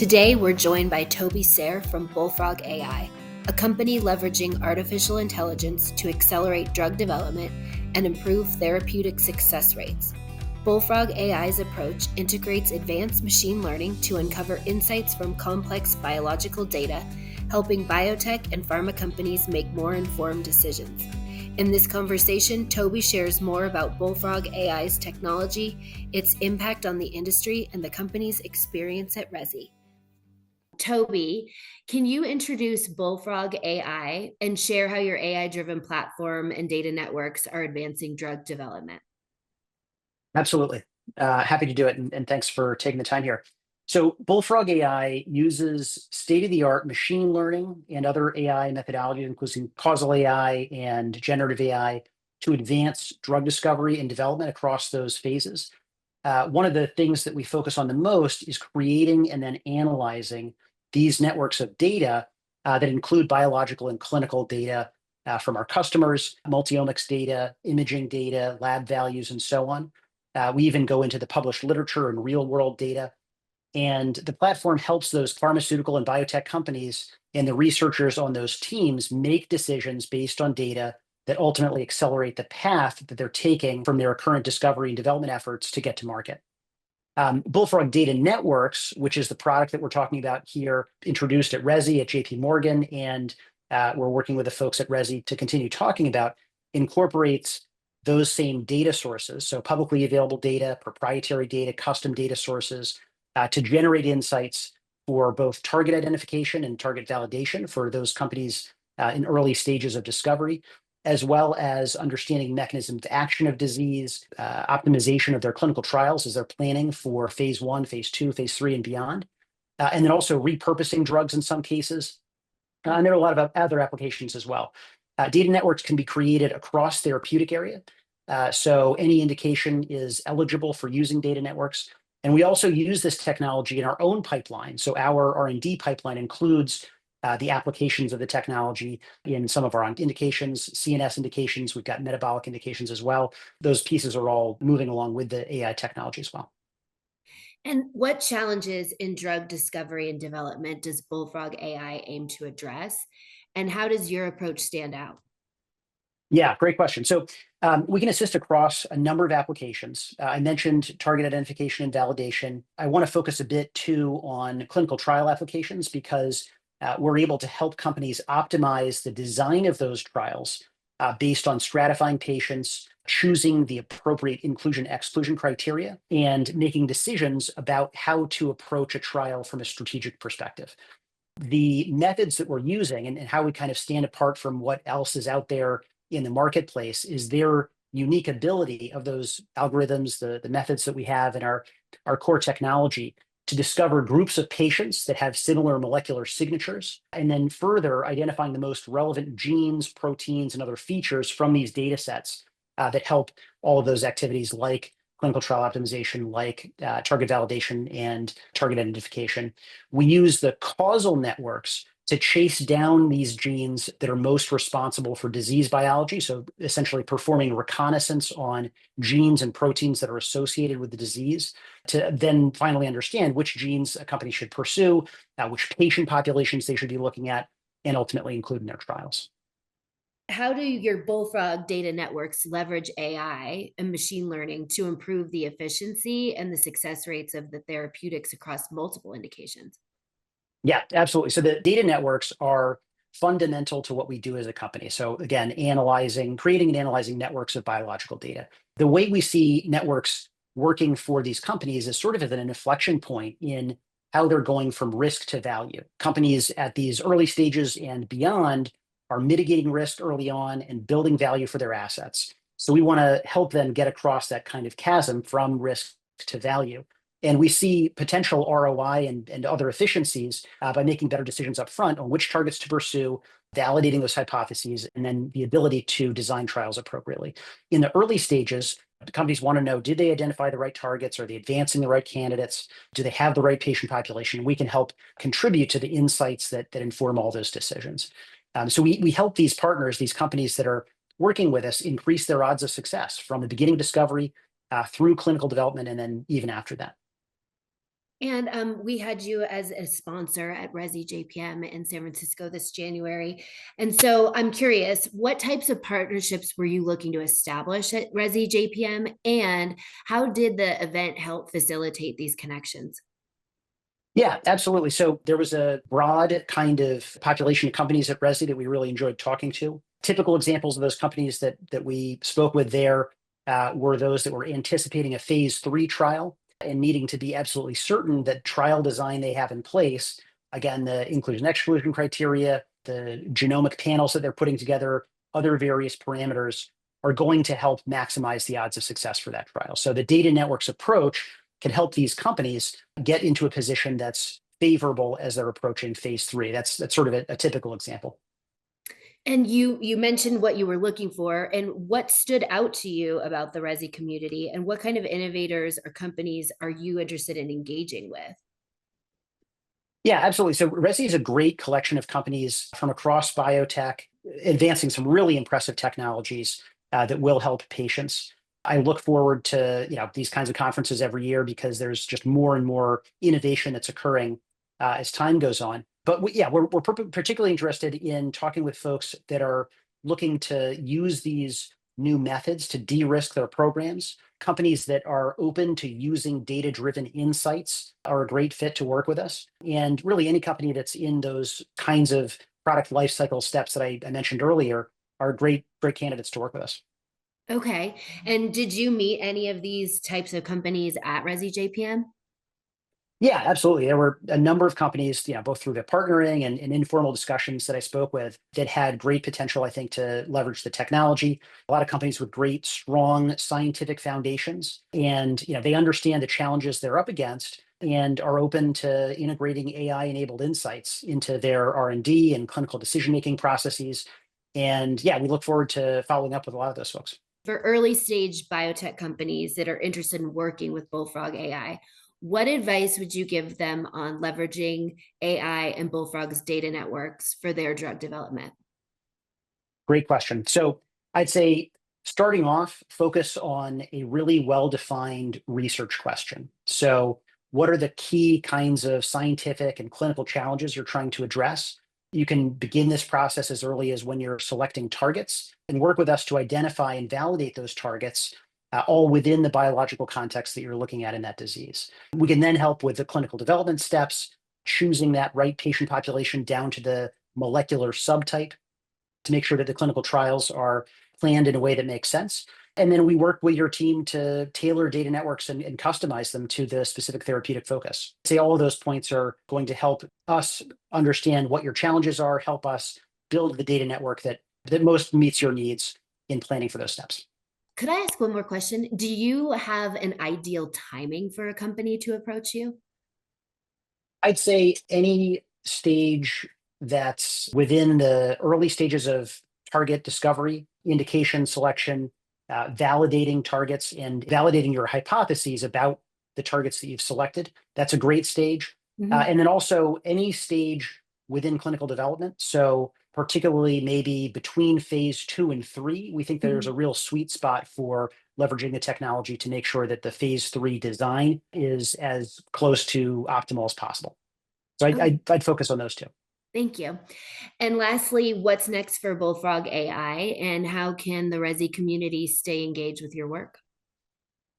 Today, we're joined by Toby Sayre from Bullfrog AI, a company leveraging artificial intelligence to accelerate drug development and improve therapeutic success rates. Bullfrog AI's approach integrates advanced machine learning to uncover insights from complex biological data, helping biotech and pharma companies make more informed decisions. In this conversation, Toby shares more about Bullfrog AI's technology, its impact on the industry, and the company's experience at RESI. Toby, can you introduce Bullfrog AI and share how your AI-driven platform and data networks are advancing drug development? Absolutely. Happy to do it. And thanks for taking the time here. So Bullfrog AI uses state-of-the-art machine learning and other AI methodologies, including causal AI and generative AI, to advance drug discovery and development across those phases. One of the things that we focus on the most is creating and then analyzing these networks of data that include biological and clinical data from our customers, multiomics data, imaging data, lab values, and so on. We even go into the published literature and real-world data. And the platform helps those pharmaceutical and biotech companies and the researchers on those teams make decisions based on data that ultimately accelerate the path that they're taking from their current discovery and development efforts to get to market. Bullfrog Data Networks, which is the product that we're talking about here, introduced at RESI at JPM, and we're working with the folks at RESI to continue talking about, incorporates those same data sources, so publicly available data, proprietary data, custom data sources, to generate insights for both target identification and target validation for those companies in early stages of discovery, as well as understanding mechanisms of action of disease, optimization of their clinical trials as they're planning for phase 1, phase 2, phase 3, and beyond, and then also repurposing drugs in some cases. And there are a lot of other applications as well. Data networks can be created across therapeutic area. So any indication is eligible for using data networks. And we also use this technology in our own pipeline. So our R&D pipeline includes the applications of the technology in some of our indications, CNS indications. We've got metabolic indications as well. Those pieces are all moving along with the AI technology as well. And what challenges in drug discovery and development does Bullfrog AI aim to address? And how does your approach stand out? Yeah, great question. So we can assist across a number of applications. I mentioned target identification and validation. I want to focus a bit too on clinical trial applications because we're able to help companies optimize the design of those trials based on stratifying patients, choosing the appropriate inclusion-exclusion criteria, and making decisions about how to approach a trial from a strategic perspective. The methods that we're using and how we kind of stand apart from what else is out there in the marketplace is their unique ability of those algorithms, the methods that we have in our core technology to discover groups of patients that have similar molecular signatures, and then further identifying the most relevant genes, proteins, and other features from these data sets that help all of those activities like clinical trial optimization, like target validation and target identification. We use the causal networks to chase down these genes that are most responsible for disease biology. So essentially performing reconnaissance on genes and proteins that are associated with the disease to then finally understand which genes a company should pursue, which patient populations they should be looking at, and ultimately include in their trials. How do your Bullfrog data networks leverage AI and machine learning to improve the efficiency and the success rates of the therapeutics across multiple indications? Yeah, absolutely. So the data networks are fundamental to what we do as a company. So again, creating and analyzing networks of biological data. The way we see networks working for these companies is sort of at an inflection point in how they're going from risk to value. Companies at these early stages and beyond are mitigating risk early on and building value for their assets. So we want to help them get across that kind of chasm from risk to value. And we see potential ROI and other efficiencies by making better decisions up front on which targets to pursue, validating those hypotheses, and then the ability to design trials appropriately. In the early stages, the companies want to know, did they identify the right targets? Are they advancing the right candidates? Do they have the right patient population? We can help contribute to the insights that inform all those decisions. So we help these partners, these companies that are working with us, increase their odds of success from the beginning of discovery through clinical development and then even after that. And we had you as a sponsor at RESI JPM in San Francisco this January. And so I'm curious, what types of partnerships were you looking to establish at RESI JPM? And how did the event help facilitate these connections? Yeah, absolutely. So there was a broad kind of population of companies at Resi that we really enjoyed talking to. Typical examples of those companies that we spoke with there were those that were anticipating a phase 3 trial and needing to be absolutely certain that trial design they have in place, again, the inclusion exclusion criteria, the genomic panels that they're putting together, other various parameters are going to help maximize the odds of success for that trial. So the data networks approach can help these companies get into a position that's favorable as they're approaching phase 3. That's sort of a typical example. And you mentioned what you were looking for, and what stood out to you about the Resi community, and what kind of innovators or companies are you interested in engaging with? Yeah, absolutely. So Resi is a great collection of companies from across biotech, advancing some really impressive technologies that will help patients. I look forward to these kinds of conferences every year because there's just more and more innovation that's occurring as time goes on. But we're particularly interested in talking with folks that are looking to use these new methods to de-risk their programs. Companies that are open to using data-driven insights are a great fit to work with us. And really, any company that's in those kinds of product lifecycle steps that I mentioned earlier are great candidates to work with us. Okay. And did you meet any of these types of companies at Resi JPM? Yeah, absolutely. There were a number of companies, both through the partnering and informal discussions that I spoke with that had great potential, I think, to leverage the technology. A lot of companies with great, strong scientific foundations, and they understand the challenges they're up against and are open to integrating AI-enabled insights into their R&D and clinical decision-making processes. And yeah, we look forward to following up with a lot of those folks. For early stage biotech companies that are interested in working with Bullfrog AI, what advice would you give them on leveraging AI and Bullfrog's data networks for their drug development? Great question. So I'd say starting off, focus on a really well-defined research question. So what are the key kinds of scientific and clinical challenges you're trying to address? You can begin this process as early as when you're selecting targets and work with us to identify and validate those targets, all within the biological context that you're looking at in that disease. We can then help with the clinical development steps, choosing that right patient population down to the molecular subtype to make sure that the clinical trials are planned in a way that makes sense. And then we work with your team to tailor data networks and customize them to the specific therapeutic focus. Say all of those points are going to help us understand what your challenges are, help us build the data network that most meets your needs in planning for those steps. Could I ask one more question? Do you have an ideal timing for a company to approach you? I'd say any stage that's within the early stages of target discovery, indication selection, validating targets, and validating your hypotheses about the targets that you've selected. That's a great stage. Mhm. And then also any stage within clinical development. So, particularly maybe between phase 2 and 3, we think there's a Mhm. real sweet spot for leveraging the technology to make sure that the phase 3 design is as close to optimal as possible. So Okay, I'd focus on those two. thank you. And lastly, what's next for Bullfrog AI, and how can the Resi community stay engaged with your work?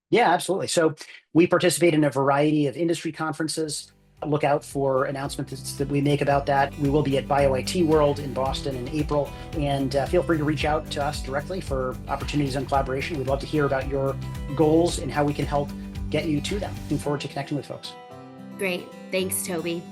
Yeah, absolutely. So we participate in a variety of industry conferences. Look out for announcements that we make about that. We will be at BioIT World in Boston in April, and feel free to reach out to us directly for opportunities on collaboration. We'd love to hear about your goals and how we can help get you to them. Looking forward to connecting with folks. Great. Thanks, Toby.